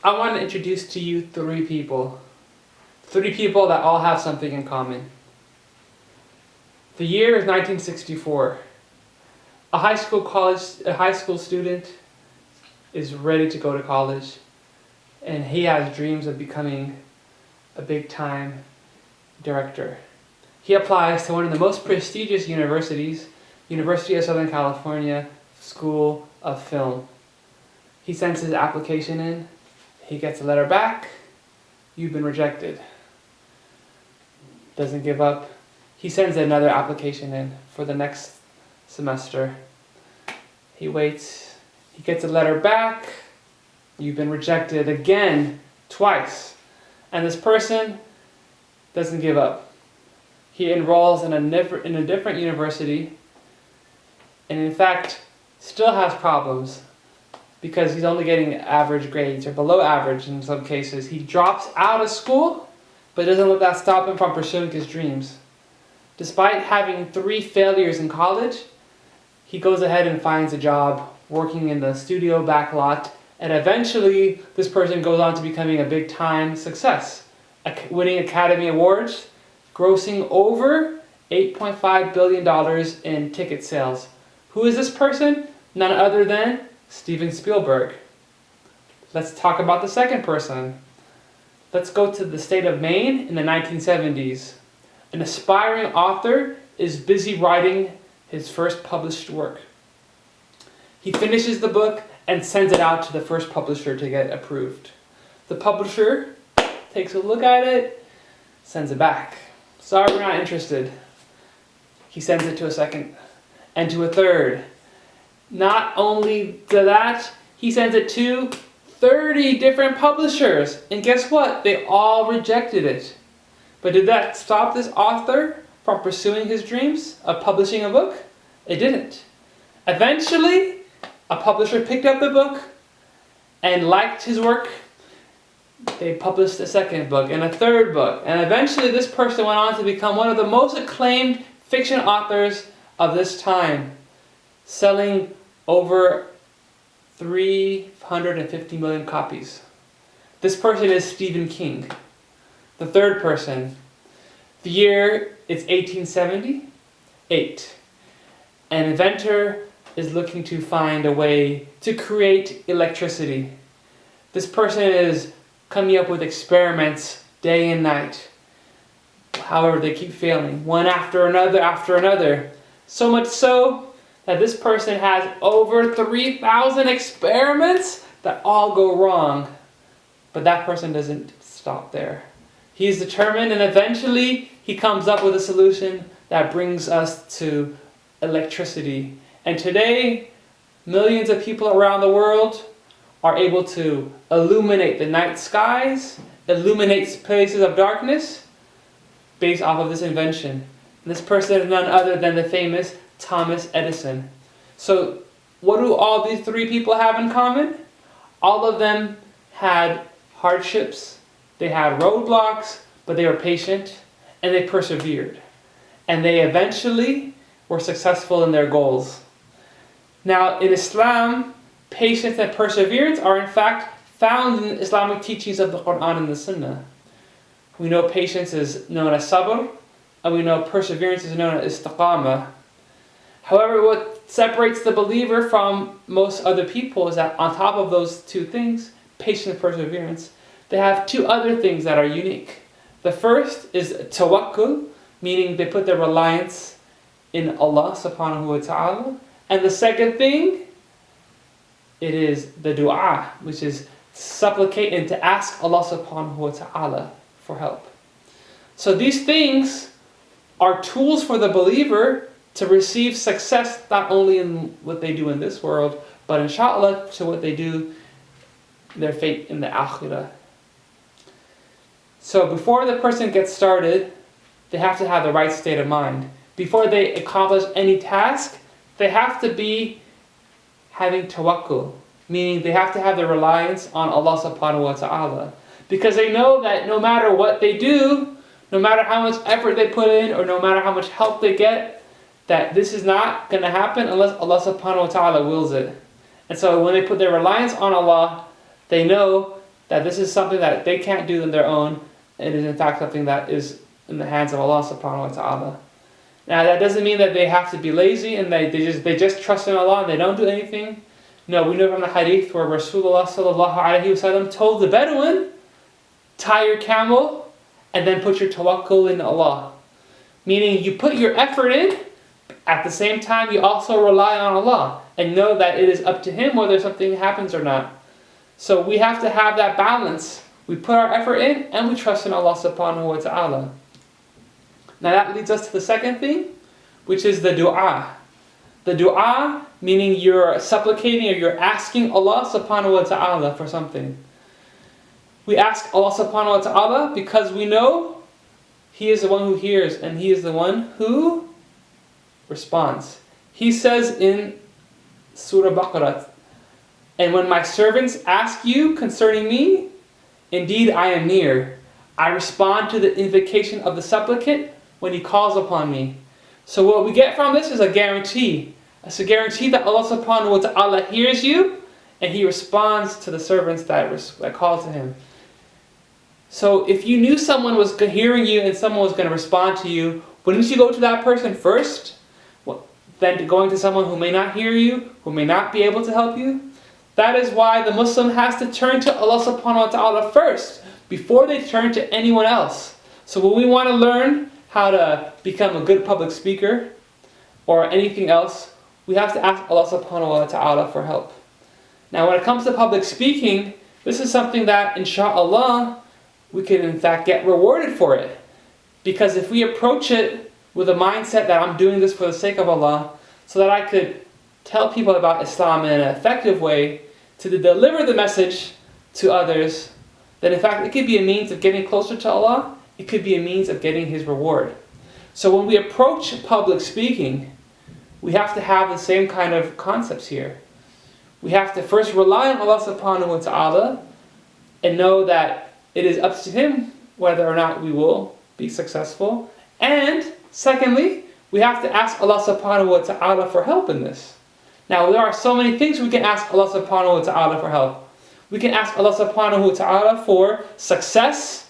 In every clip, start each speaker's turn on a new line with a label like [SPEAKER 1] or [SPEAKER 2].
[SPEAKER 1] I want to introduce to you three people. Three people that all have something in common. The year is 1964. A high school student is ready to go to college, and he has dreams of becoming a big-time director. He applies to one of the most prestigious universities, University of Southern California School of Film. He sends his application in, he gets a letter back, you've been rejected. Doesn't give up. He sends another application in for the next semester. He waits, he gets a letter back, you've been rejected again, twice. And this person doesn't give up. He enrolls in a different university, and in fact still has problems because he's only getting average grades or below average in some cases. He drops out of school, but doesn't let that stop him from pursuing his dreams. Despite having 3 failures in college, he goes ahead and finds a job working in the studio backlot, and eventually this person goes on to becoming a big-time success, winning Academy Awards, grossing over $8.5 billion in ticket sales. Who is this person? None other than Steven Spielberg. Let's talk about the second person. Let's go to the state of Maine in the 1970s. An aspiring author is busy writing his first published work. He finishes the book and sends it out to the first publisher to get approved. The publisher takes a look at it, sends it back. Sorry, we're not interested. He sends it to a second and to a third. Not only to that, he sends it to 30 different publishers. And guess what? They all rejected it. But did that stop this author from pursuing his dreams of publishing a book? It didn't. Eventually, a publisher picked up the book and liked his work. They published a second book and a third book. And eventually this person went on to become one of the most acclaimed fiction authors of this time, selling over 350 million copies. This person is Stephen King. The third person, the year is 1878. An inventor is looking to find a way to create electricity. This person is coming up with experiments day and night. However, they keep failing, one after another. So much so that this person has over 3,000 experiments that all go wrong. But that person doesn't stop there. He's determined, and eventually he comes up with a solution that brings us to electricity. And today, millions of people around the world are able to illuminate the night skies, illuminate places of darkness, based off of this invention. And this person is none other than the famous Thomas Edison. So what do all these three people have in common? All of them had hardships, they had roadblocks, but they were patient and they persevered. And they eventually were successful in their goals. Now in Islam, patience and perseverance are in fact found in Islamic teachings of the Quran and the Sunnah. We know patience is known as sabr, and we know perseverance is known as istiqamah. However, what separates the believer from most other people is that on top of those two things, patience and perseverance, they have two other things that are unique. The first is tawakkul, meaning they put their reliance in Allah subhanahu wa ta'ala. And the second thing, it is the dua, which is to supplicate and to ask Allah subhanahu wa ta'ala for help. So these things are tools for the believer to receive success not only in what they do in this world, but inshallah to what they do, their fate in the akhirah. So before the person gets started, they have to have the right state of mind. Before they accomplish any task, they have to be having tawakkul, meaning they have to have the reliance on Allah subhanahu wa ta'ala. Because they know that no matter what they do, no matter how much effort they put in, or no matter how much help they get, that this is not going to happen unless Allah subhanahu wa ta'ala wills it. And so when they put their reliance on Allah, they know that this is something that they can't do on their own. It is in fact something that is in the hands of Allah subhanahu wa ta'ala. Now that doesn't mean that they have to be lazy and they just trust in Allah and they don't do anything. No, we know from the hadith where Rasulullah sallallahu alaihi wasallam told the Bedouin, tie your camel and then put your tawakkul in Allah. Meaning you put your effort in, at the same time you also rely on Allah and know that it is up to Him whether something happens or not. So we have to have that balance. We put our effort in and we trust in Allah subhanahu wa ta'ala. Now that leads us to the second thing, which is the dua. The dua, meaning you're supplicating or you're asking Allah subhanahu wa ta'ala for something. We ask Allah subhanahu wa ta'ala because we know He is the one who hears and He is the one who responds. He says in Surah Baqarah, "And when my servants ask you concerning me, indeed I am near. I respond to the invocation of the supplicant when he calls upon me." So what we get from this is a guarantee. It's a guarantee that Allah subhanahu wa ta'ala hears you and He responds to the servants that call to Him. So if you knew someone was hearing you and someone was going to respond to you, wouldn't you go to that person first? Then going to someone who may not hear you, who may not be able to help you? That is why the Muslim has to turn to Allah subhanahu wa ta'ala first, before they turn to anyone else. So when we want to learn how to become a good public speaker, or anything else, we have to ask Allah subhanahu wa ta'ala for help. Now when it comes to public speaking, this is something that inshallah, we can in fact get rewarded for it. Because if we approach it with a mindset that I'm doing this for the sake of Allah, so that I could tell people about Islam in an effective way, to deliver the message to others, then in fact it could be a means of getting closer to Allah, it could be a means of getting His reward. So when we approach public speaking, we have to have the same kind of concepts here. We have to first rely on Allah subhanahu wa ta'ala and know that it is up to Him whether or not we will be successful. And secondly, we have to ask Allah subhanahu wa ta'ala for help in this. Now there are so many things we can ask Allah subhanahu wa ta'ala for help. We can ask Allah subhanahu wa ta'ala for success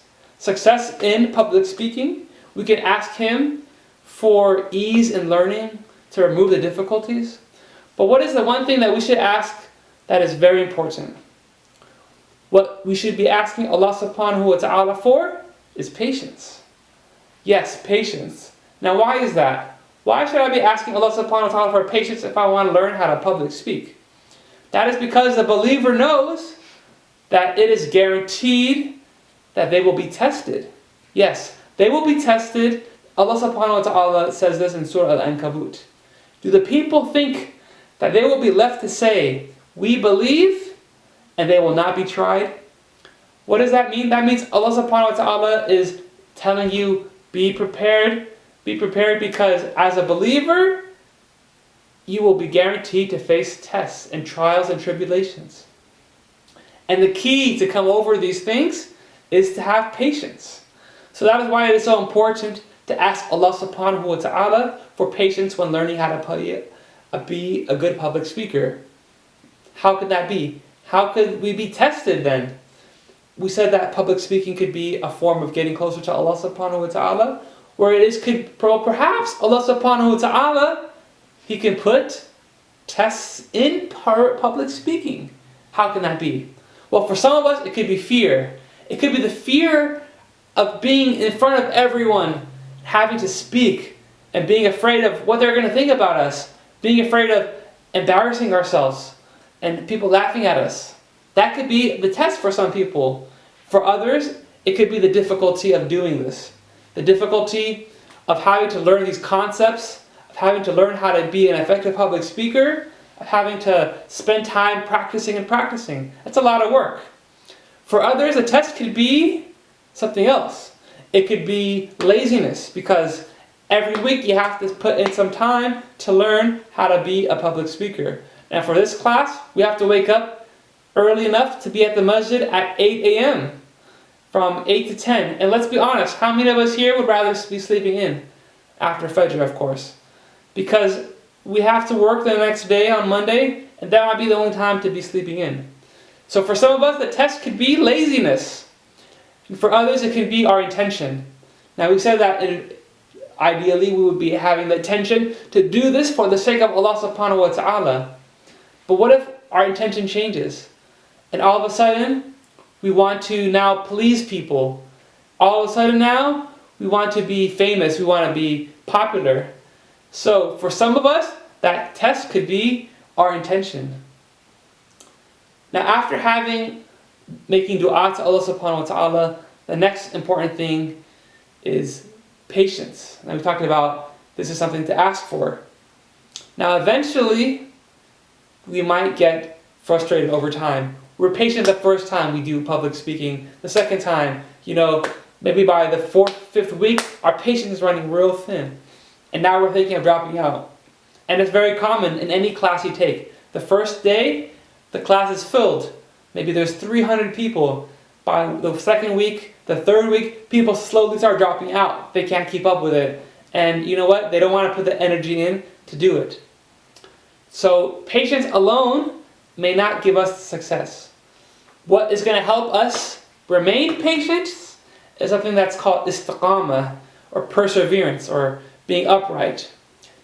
[SPEAKER 1] in public speaking. We can ask Him for ease in learning, to remove the difficulties. But what is the one thing that we should ask that is very important? What we should be asking Allah subhanahu wa ta'ala for is patience. Yes, patience. Now why is that? Why should I be asking Allah subhanahu wa ta'ala for patience if I want to learn how to public speak? That is because the believer knows that it is guaranteed that they will be tested. Yes, they will be tested. Allah subhanahu wa ta'ala says this in Surah Al-Ankabut. Do the people think that they will be left to say, "We believe," and they will not be tried? What does that mean? That means Allah subhanahu wa ta'ala is telling you, be prepared. Be prepared because as a believer, you will be guaranteed to face tests and trials and tribulations. And the key to come over these things is to have patience. So that is why it is so important to ask Allah subhanahu wa ta'ala for patience when learning how to be a good public speaker. How could that be? How could we be tested then? We said that public speaking could be a form of getting closer to Allah subhanahu wa ta'ala, where it is perhaps Allah subhanahu wa ta'ala, He can put tests in public speaking. How can that be? Well, for some of us, it could be fear. It could be the fear of being in front of everyone, having to speak, and being afraid of what they're going to think about us, being afraid of embarrassing ourselves, and people laughing at us. That could be the test for some people. For others, it could be the difficulty of doing this. The difficulty of having to learn these concepts, of having to learn how to be an effective public speaker, of having to spend time practicing and practicing. That's a lot of work. For others, a test could be something else. It could be laziness, because every week you have to put in some time to learn how to be a public speaker. And for this class, we have to wake up early enough to be at the masjid at 8 a.m. from 8 to 10. And let's be honest, how many of us here would rather be sleeping in? After Fajr, of course. Because we have to work the next day on Monday, and that might be the only time to be sleeping in. So for some of us, the test could be laziness. And for others, it can be our intention. Now we said that ideally we would be having the intention to do this for the sake of Allah subhanahu wa ta'ala. But what if our intention changes? And all of a sudden, we want to now please people. All of a sudden now, we want to be famous, we want to be popular. So for some of us, that test could be our intention. Now after making dua to Allah subhanahu wa ta'ala, the next important thing is patience. Now we talked about this is something to ask for. Now eventually, we might get frustrated over time. We're patient the first time we do public speaking. The second time, maybe by the 4th, 5th week, our patience is running real thin. And now we're thinking of dropping out. And it's very common in any class you take. The first day, the class is filled. Maybe there's 300 people. By the second week, the third week, people slowly start dropping out. They can't keep up with it. And you know what? They don't want to put the energy in to do it. So patience alone may not give us success. What is going to help us remain patient is something that's called istiqamah, or perseverance, or being upright.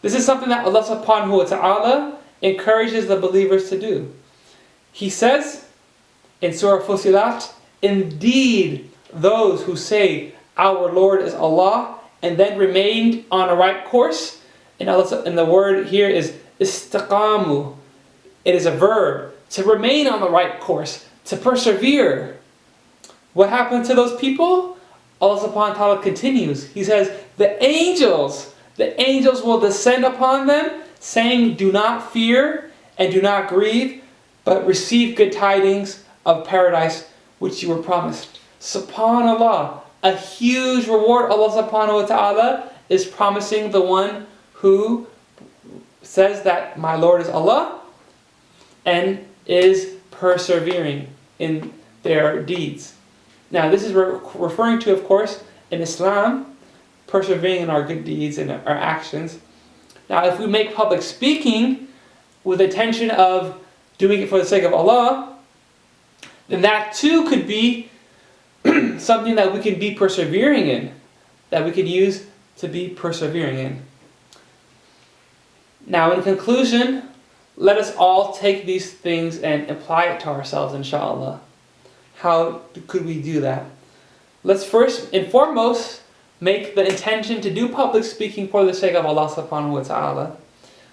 [SPEAKER 1] This is something that Allah subhanahu wa ta'ala encourages the believers to do. He says in Surah Fusilat, indeed those who say our Lord is Allah and then remained on a right course, and the word here is istiqamu. It is a verb, to remain on the right course, to persevere. What happened to those people? Allah subhanahu wa ta'ala continues. He says, the angels will descend upon them, saying, do not fear and do not grieve, but receive good tidings of paradise which you were promised. SubhanAllah, a huge reward Allah subhanahu wa ta'ala is promising the one who says that my Lord is Allah and is persevering in their deeds. Now this is referring to, of course, in Islam, persevering in our good deeds and our actions. Now if we make public speaking with the intention of doing it for the sake of Allah, then that too could be something that we can be persevering in, that we can use to be persevering in. Now in conclusion, let us all take these things and apply it to ourselves, inshallah. How could we do that? Let's first and foremost make the intention to do public speaking for the sake of Allah subhanahu wa ta'ala,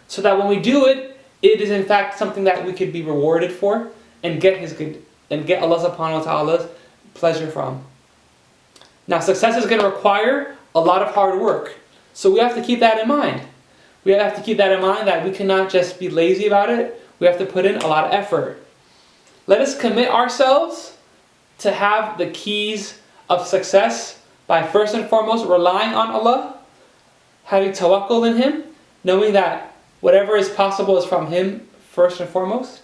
[SPEAKER 1] so that when we do it, it is in fact something that we could be rewarded for and get Allah subhanahu wa ta'ala's pleasure from. Now success is going to require a lot of hard work, so we have to keep that in mind. We have to keep that in mind, that we cannot just be lazy about it. We have to put in a lot of effort. Let us commit ourselves to have the keys of success by first and foremost relying on Allah, having tawakkul in Him, knowing that whatever is possible is from Him first and foremost.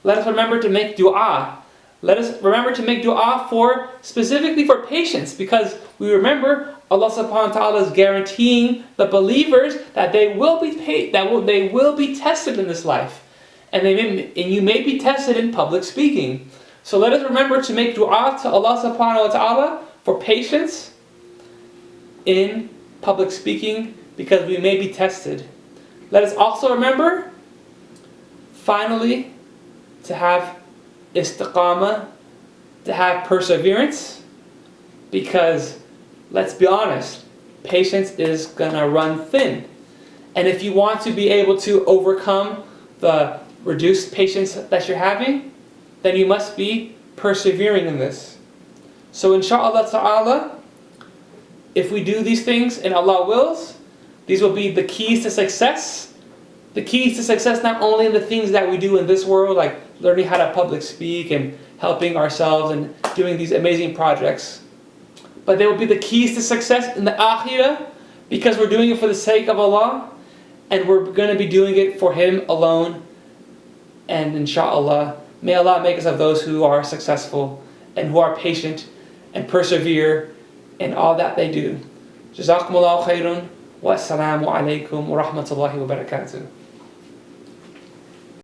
[SPEAKER 1] Let us remember to make dua. Let us remember to make dua specifically for patience, because we remember Allah subhanahu wa ta'ala is guaranteeing the believers that they will be they will be tested in this life. And you may be tested in public speaking. So let us remember to make dua to Allah subhanahu wa ta'ala for patience in public speaking, because we may be tested. Let us also remember, finally, to have istiqamah, to have perseverance, because let's be honest, patience is gonna run thin. And if you want to be able to overcome the reduced patience that you're having, then you must be persevering in this. So inshallah ta'ala, if we do these things and Allah wills, these will be the keys to success. The keys to success not only in the things that we do in this world, like learning how to public speak and helping ourselves and doing these amazing projects, but they will be the keys to success in the akhirah, because we're doing it for the sake of Allah, and we're going to be doing it for Him alone. And inshallah, may Allah make us of those who are successful and who are patient and persevere in all that they do. Jazakumullahu khairun wa assalamu alaikum wa rahmatullahi wa barakatuh.